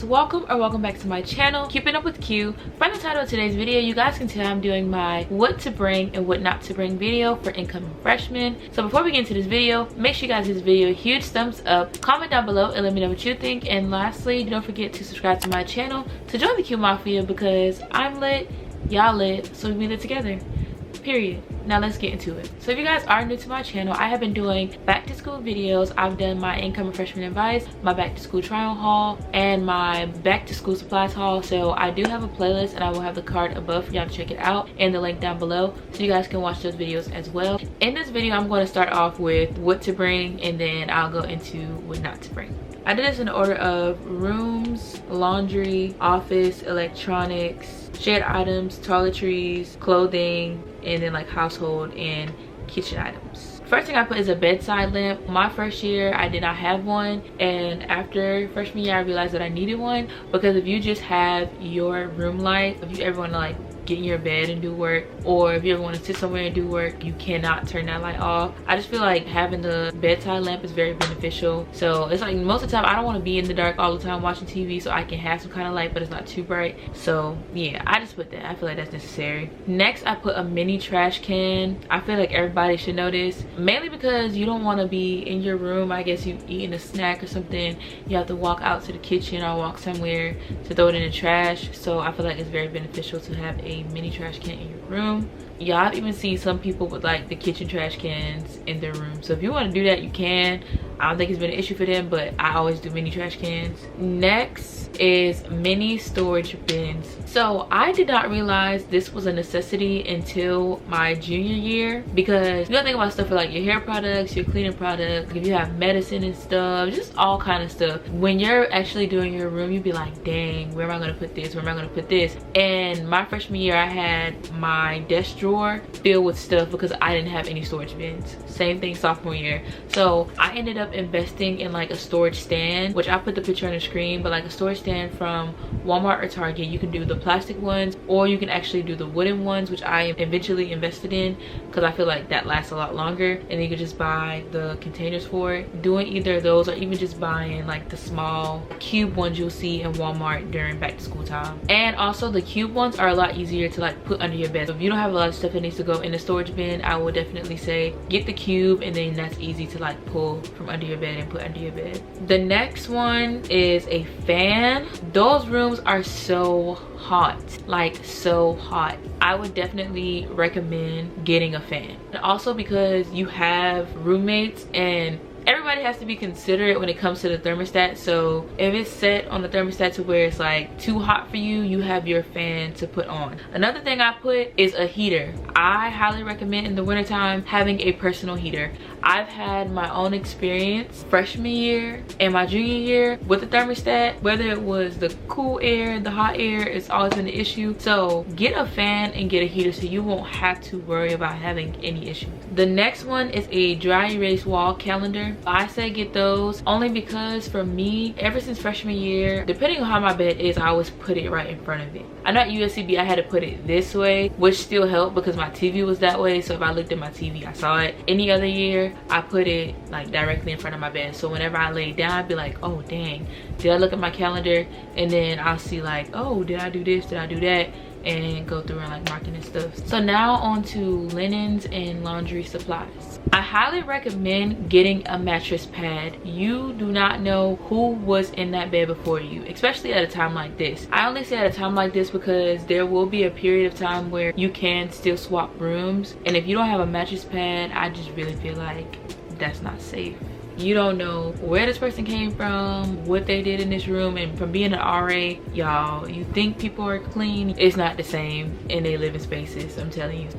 guys, welcome back to my channel, Keeping Up with Q. From the title of today's video, you guys can tell I'm doing my what to bring and what not to bring video for incoming freshmen. So before we get into this video, make sure you guys give this video a huge thumbs up, comment down below and let me know what you think, and lastly, don't forget to subscribe to my channel to join the Q Mafia because I'm lit, y'all lit, so we lit together, period. Now let's get into it. So if you guys are new to my channel, I have been doing back to school videos. I've done my incoming freshman advice, my back to school trial haul, and my back to school supplies haul. So I do have a playlist and I will have the card above for y'all to check it out and the link down below so you guys can watch those videos as well. In this video, I'm going to start off with what to bring and then I'll go into what not to bring. I did this in order of rooms, laundry, office, electronics, shared items, toiletries, clothing, and then like household and kitchen items. First thing I put is a bedside lamp. My first year I did not have one, and after freshman year I realized that I needed one, because if you just have your room light, if you ever want to like get in your bed and do work, or if you ever want to sit somewhere and do work, you cannot turn that light off. I just feel like having the bedside lamp is very beneficial. So it's like most of the time I don't want to be in the dark all the time watching TV, so I can have some kind of light but it's not too bright. So yeah, I just put that. I feel like that's necessary. Next, I put a mini trash can. I feel like everybody should know this, mainly because you don't want to be in your room. I guess you eating a snack or something, you have to walk out to the kitchen or walk somewhere to throw it in the trash. So I feel like it's very beneficial to have a mini trash can in your room. Yeah, I've even seen some people with like the kitchen trash cans in their room. So if you want to do that, you can. I don't think it's been an issue for them, but I always do mini trash cans. Next is mini storage bins. So I did not realize this was a necessity until my junior year, because you gotta think about stuff for like your hair products, your cleaning products, if you have medicine and stuff, just all kind of stuff. When you're actually doing your room, you'd be like, dang, where am I gonna put this, where am I gonna put this? And my freshman year I had my desk drawer filled with stuff because I didn't have any storage bins. Same thing sophomore year. So I ended up investing in like a storage stand, which I put the picture on the screen, but like a storage stand from Walmart or Target. You can do the plastic ones or you can actually do the wooden ones, which I eventually invested in because I feel like that lasts a lot longer, and you can just buy the containers for it. Doing either of those or even just buying like the small cube ones you'll see in Walmart during back to school time. And also the cube ones are a lot easier to like put under your bed. So if you don't have a lot of stuff that needs to go in the storage bin, I would definitely say get the cube, and then that's easy to like pull from under your bed and put under your bed. The next one is a fan. Those rooms are so hot, like so hot. I would definitely recommend getting a fan. And also because you have roommates and everybody has to be considerate when it comes to the thermostat. So if it's set on the thermostat to where it's like too hot for you, you have your fan to put on. Another thing I put is a heater. I highly recommend in the wintertime having a personal heater. I've had my own experience freshman year and my junior year with the thermostat, whether it was the cool air, the hot air, it's always been an issue. So get a fan and get a heater so you won't have to worry about having any issues. The next one is a dry erase wall calendar. I say get those only because for me, ever since freshman year, depending on how my bed is, I always put it right in front of it. I know at USCB I had to put it this way, which still helped because my TV was that way. So if I looked at my TV, I saw it. Any other year, I put it like directly in front of my bed. So whenever I lay down, I'd be like, oh dang, did I look at my calendar? And then I'll see like, oh, did I do this? Did I do that? And go through and like marking and stuff. So now on to linens and laundry supplies. I highly recommend getting a mattress pad. You do not know who was in that bed before you, especially at a time like this. I only say at a time like this because there will be a period of time where you can still swap rooms, and if you don't have a mattress pad, I just really feel like that's not safe. You don't know where this person came from, what they did in this room, and from being an RA, y'all, you think people are clean, it's not the same in their living spaces, I'm telling you.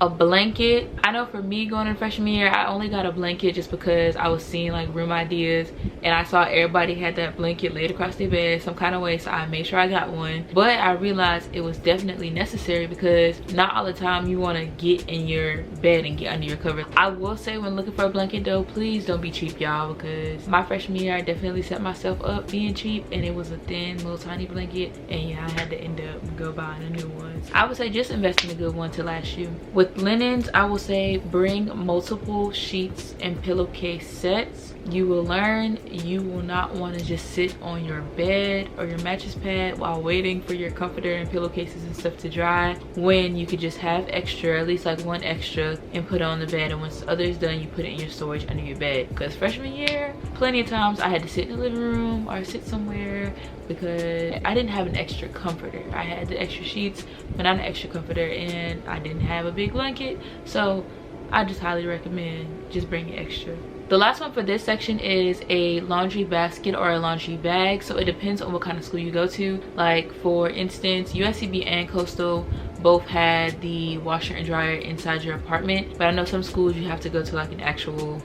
A blanket. I know for me going in freshman year, I only got a blanket just because I was seeing like room ideas and I saw everybody had that blanket laid across their bed some kind of way, so I made sure I got one. But I realized it was definitely necessary because not all the time you want to get in your bed and get under your covers. I will say when looking for a blanket though, please don't be cheap, y'all, because my freshman year I definitely set myself up being cheap, and it was a thin little tiny blanket, and yeah, I had to end up go buying a new one. I would say just invest in a good one to last you. With linens, I will say bring multiple sheets and pillowcase sets. You will learn you will not want to just sit on your bed or your mattress pad while waiting for your comforter and pillowcases and stuff to dry, when you could just have extra, at least like one extra, and put it on the bed, and once the other is done you put it in your storage under your bed. Because freshman year, plenty of times I had to sit in the living room or sit somewhere because I didn't have an extra comforter. I had the extra sheets but not an extra comforter, and I didn't have a big blanket, so I just highly recommend just bringing extra. The last one for this section is a laundry basket or a laundry bag. So it depends on what kind of school you go to. Like for instance, USCB and Coastal both had the washer and dryer inside your apartment, but I know some schools you have to go to like an actual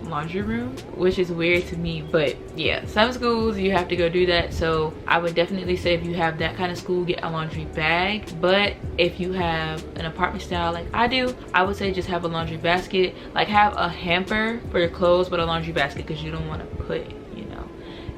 laundry room, which is weird to me. But yeah, some schools you have to go do that. So I would definitely say if you have that kind of school, get a laundry bag. But if you have an apartment style like I do, I would say just have a laundry basket. Like have a hamper for your clothes but a laundry basket, because you don't want to put, you know,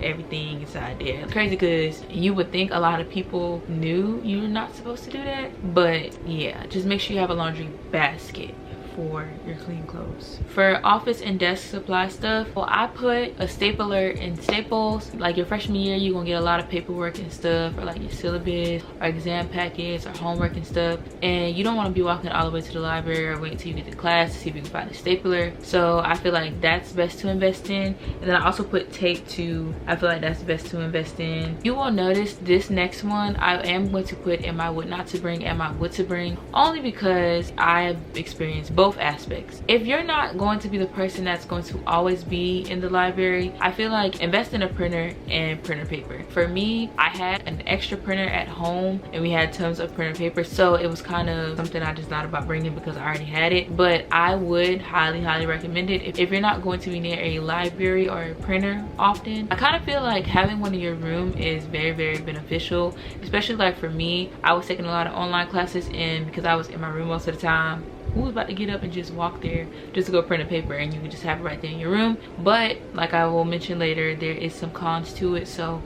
everything inside there. It's crazy because you would think a lot of people knew you're not supposed to do that, but yeah, just make sure you have a laundry basket for your clean clothes. For office and desk supply stuff, well, I put a stapler in Staples. Like your freshman year, you're gonna get a lot of paperwork and stuff, or like your syllabus or exam packets or homework and stuff, and you don't want to be walking all the way to the library or wait until you get to class to see if you can find a stapler. So I feel like that's best to invest in. And then I also put tape too. I feel like that's best to invest in. You will notice this next one I am going to put in my what not to bring and my what to bring, only because I've experienced both aspects. If you're not going to be the person that's going to always be in the library, I feel like invest in a printer and printer paper. For me, I had an extra printer at home and we had tons of printer paper, so it was kind of something I just thought about bringing because I already had it. But I would highly recommend it if you're not going to be near a library or a printer often. I kind of feel like having one in your room is very beneficial, especially like for me. I was taking a lot of online classes, and because I was in my room most of the time, who was about to get up and just walk there just to go print a paper, and you can just have it right there in your room? But like I will mention later, there is some cons to it, so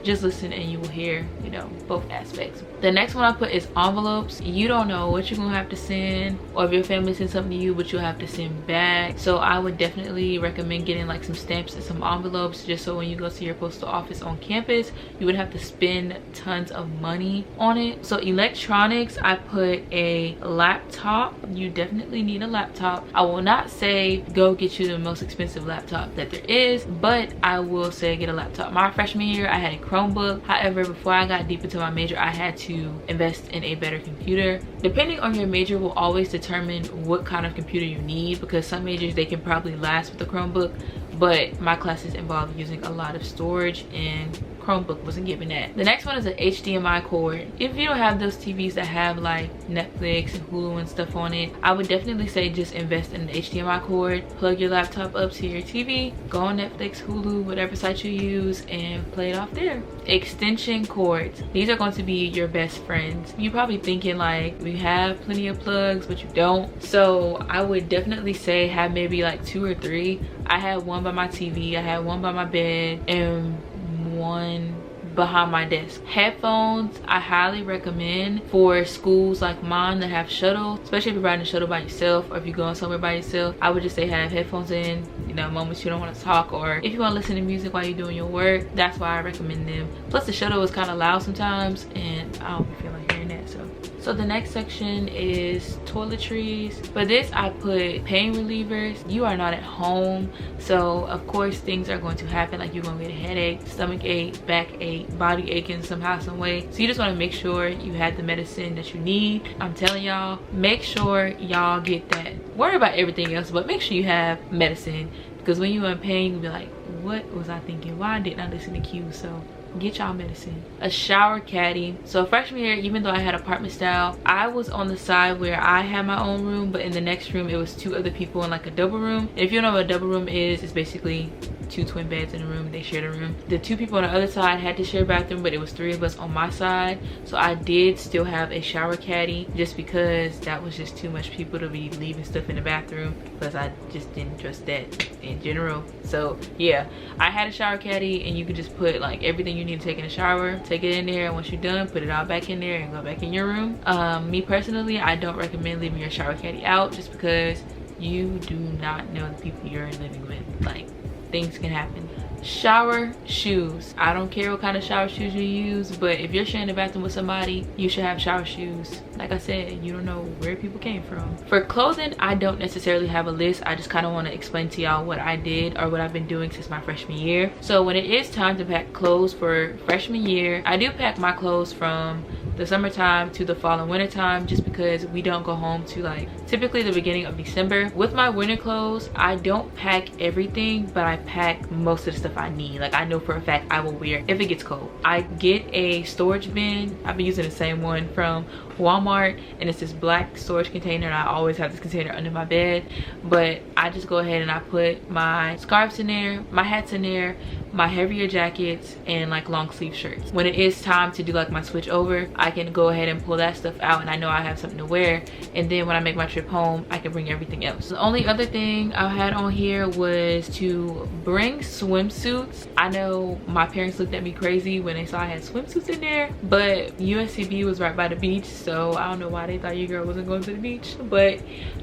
just listen and you will hear, you know, both aspects. The next one I put is envelopes. You don't know what you're gonna have to send, or if your family sends something to you but you'll have to send back. So I would definitely recommend getting like some stamps and some envelopes, just so when you go to your postal office on campus, you would have to spend tons of money on it. So electronics, I put a laptop. You definitely need a laptop. I will not say go get you the most expensive laptop that there is, but I will say get a laptop. My freshman year I had a Chromebook. However, before I got deep into my major, I had to invest in a better computer. Depending on your major will always determine what kind of computer you need, because some majors they can probably last with the Chromebook, but my classes involve using a lot of storage and Chromebook wasn't giving that. The next one is an HDMI cord. If you don't have those TVs that have like Netflix and Hulu and stuff on it, I would definitely say just invest in the HDMI cord. Plug your laptop up to your TV, go on Netflix, Hulu, whatever site you use, and play it off there. Extension cords. These are going to be your best friends. You're probably thinking like, we have plenty of plugs, but you don't. So I would definitely say have maybe like 2 or 3. I had one by my TV, I had one by my bed, and one behind my desk. Headphones, I highly recommend for schools like mine that have shuttle, especially if you're riding a shuttle by yourself, or if you're going somewhere by yourself. I would just say have headphones in, you know, moments you don't want to talk, or if you want to listen to music while you're doing your work. That's why I recommend them. Plus the shuttle is kind of loud sometimes, and I don't feel like hearing that. So the next section is toiletries. For this I put pain relievers. You are not at home, so of course things are going to happen, like you're gonna get a headache, stomach ache, back ache, body aching somehow, some way. So you just want to make sure you have the medicine that you need. I'm telling y'all, make sure y'all get that. Worry about everything else, but make sure you have medicine, because when you're in pain you'll be like, what was I thinking? Why didn't I listen to Q? So get y'all medicine. A shower caddy. So freshman year, even though I had apartment style, I was on the side where I had my own room, but in the next room it was 2 other people in like a double room. And if you don't know what a double room is, it's basically 2 twin beds in a room. They shared a room. The 2 people on the other side had to share a bathroom, but it was 3 of us on my side. So I did still have a shower caddy, just because that was just too much people to be leaving stuff in the bathroom, because I just didn't trust that in general. So yeah, I had a shower caddy, and you could just put like everything you need to take in the shower, take it in there, and once you're done, put it all back in there and go back in your room. Me personally, I don't recommend leaving your shower caddy out, just because you do not know the people you're living with. Like, things can happen. Shower shoes. I don't care what kind of shower shoes you use, but if you're sharing the bathroom with somebody, you should have shower shoes. Like I said, you don't know where people came from. For clothing, I don't necessarily have a list. I just kind of want to explain to y'all what I did or what I've been doing since my freshman year. So when it is time to pack clothes for freshman year, I do pack my clothes from the summertime to the fall and winter time, just because we don't go home to like typically the beginning of December. With my winter clothes, I don't pack everything, but I pack most of the stuff I need. Like, I know for a fact I will wear if it gets cold. I get a storage bin. I've been using the same one from Walmart, and it's this black storage container, and I always have this container under my bed. But I just go ahead and I put my scarves in there, my hats in there, my heavier jackets, and like long sleeve shirts. When it is time to do like my switch over, I can go ahead and pull that stuff out, and I know I have something to wear. And then when I make my trip home, I can bring everything else. The only other thing I had on here was to bring swimsuits. I know my parents looked at me crazy when they saw I had swimsuits in there, but USCB was right by the beach, so I don't know why they thought your girl wasn't going to the beach. But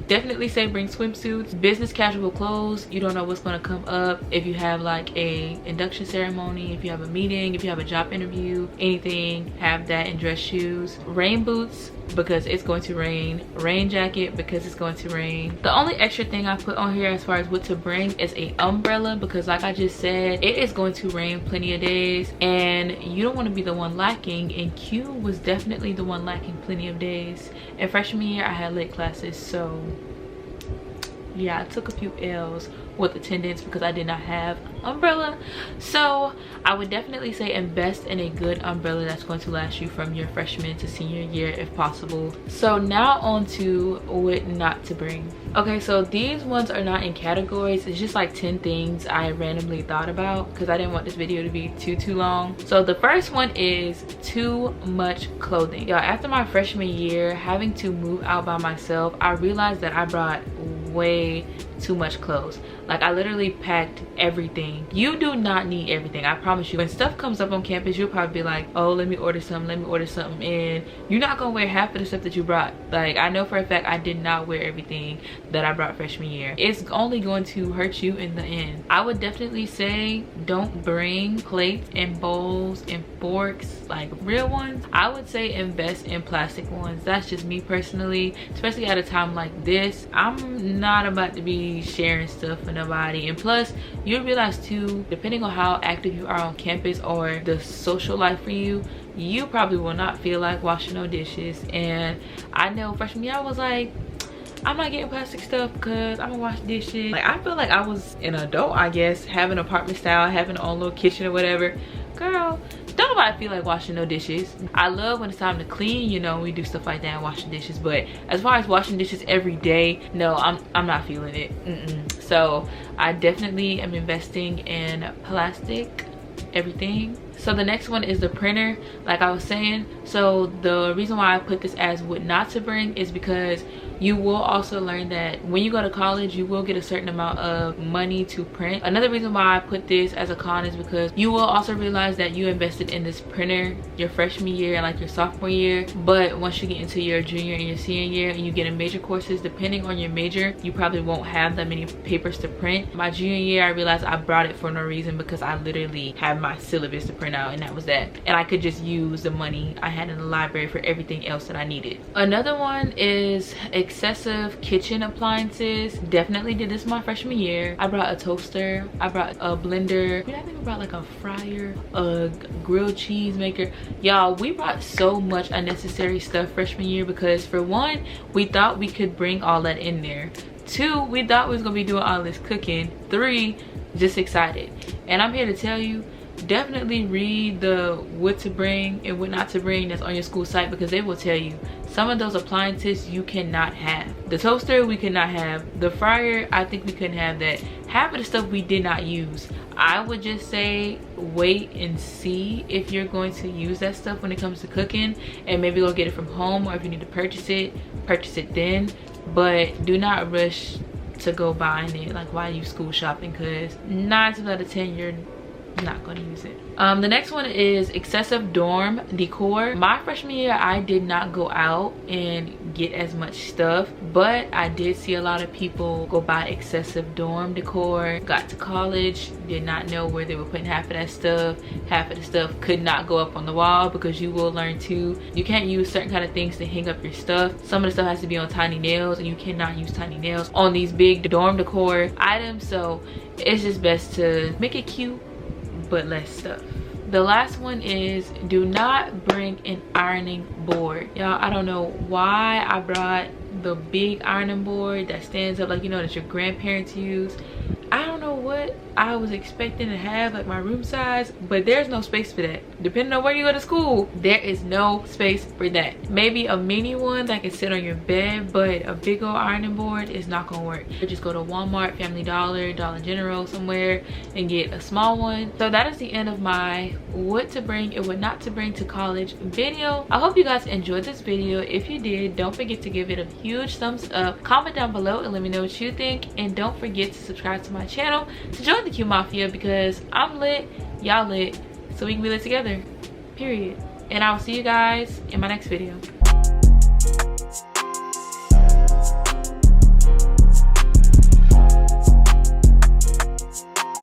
definitely say bring swimsuits. Business casual clothes. You don't know what's going to come up. If you have like a induction ceremony, if you have a meeting, if you have a job interview, anything, have that. And dress shoes. Rain boots, because it's going to rain. Rain jacket, because it's going to rain. The only extra thing I put on here as far as what to bring is a umbrella, because like I just said, it is going to rain plenty of days, and you don't want to be the one lacking. And Q was definitely the one lacking plenty of days. In freshman year, I had lit classes, so yeah, I took a few L's with attendance because I did not have umbrella. So I would definitely say invest in a good umbrella that's going to last you from your freshman to senior year if possible. So now on to what not to bring. Okay, so these ones are not in categories. It's just like 10 things I randomly thought about because I didn't want this video to be too long. So the first one is too much clothing. Y'all, after my freshman year, having to move out by myself, I realized that I brought way too much clothes. Like, I literally packed everything. You do not need everything, I promise you. When stuff comes up on campus, you'll probably be like, oh, let me order something, and you're not gonna wear half of the stuff that you brought. Like, I know for a fact I did not wear everything that I brought freshman year. It's only going to hurt you in the end. I would definitely say don't bring plates and bowls and forks, like real ones. I would say invest in plastic ones. That's just me personally, especially at a time like this. I'm not about to be sharing stuff with nobody. And plus, you'll realize too, depending on how active you are on campus or the social life for you, you probably will not feel like washing no dishes. And I know freshman year I was like, I'm not getting plastic stuff because I'm gonna wash dishes. Like, I feel like I was an adult, I guess, having apartment style, having our own little kitchen or whatever. Girl, don't nobody feel like washing no dishes. I love when it's time to clean, you know, we do stuff like that and wash the dishes, but as far as washing dishes every day, no, I'm not feeling it. So I definitely am investing in plastic everything. So the next one is the printer, like I was saying. So the reason why I put this as what not to bring is because you will also learn that when you go to college, you will get a certain amount of money to print. Another reason why I put this as a con is because you will also realize that you invested in this printer your freshman year and like your sophomore year, but once you get into your junior and your senior year and you get in major courses, depending on your major, you probably won't have that many papers to print. My junior year, I realized I brought it for no reason because I literally had my syllabus to print out, and that was that. And I could just use the money I had in the library for everything else that I needed. Another one is excessive kitchen appliances. Definitely did this my freshman year. I brought a toaster, I brought a blender, I think I brought like a fryer, a grilled cheese maker. Y'all, we brought so much unnecessary stuff freshman year because for one, we thought we could bring all that in there. Two, we thought we was gonna be doing all this cooking. Three, just excited. And I'm here to tell you, definitely read the what to bring and what not to bring that's on your school site, because they will tell you some of those appliances you cannot have. The toaster we could not have. The fryer, I think we couldn't have that. Half of the stuff we did not use. I would just say wait and see if you're going to use that stuff when it comes to cooking, and maybe go get it from home, or if you need to purchase it then. But do not rush to go buying it like while you school shopping, because 9 times out of 10 you're not going to use it. The next one is excessive dorm decor. My freshman year I did not go out and get as much stuff, but I did see a lot of people go buy excessive dorm decor. Got to college, did not know where they were putting half of that stuff. Half of the stuff could not go up on the wall, because you will learn too, you can't use certain kind of things to hang up your stuff. Some of the stuff has to be on tiny nails, and you cannot use tiny nails on these big dorm decor items. So it's just best to make it cute but less stuff. The last one is do not bring an ironing board. Y'all, I don't know why I brought the big ironing board that stands up, like, you know, that your grandparents use. I don't know what I was expecting to have, like my room size, but there's no space for that. Depending on where you go to school, there is no space for that. Maybe a mini one that can sit on your bed, but a big old ironing board is not gonna work. You just go to Walmart, Family Dollar, Dollar General, somewhere, and get a small one. So that is the end of my what to bring and what not to bring to college video. I hope you guys enjoyed this video. If you did, don't forget to give it a huge thumbs up. Comment down below and let me know what you think, and don't forget to subscribe to my channel to join the Q Mafia, because I'm lit, y'all lit, so we can be lit together, period. And I will see you guys in my next video.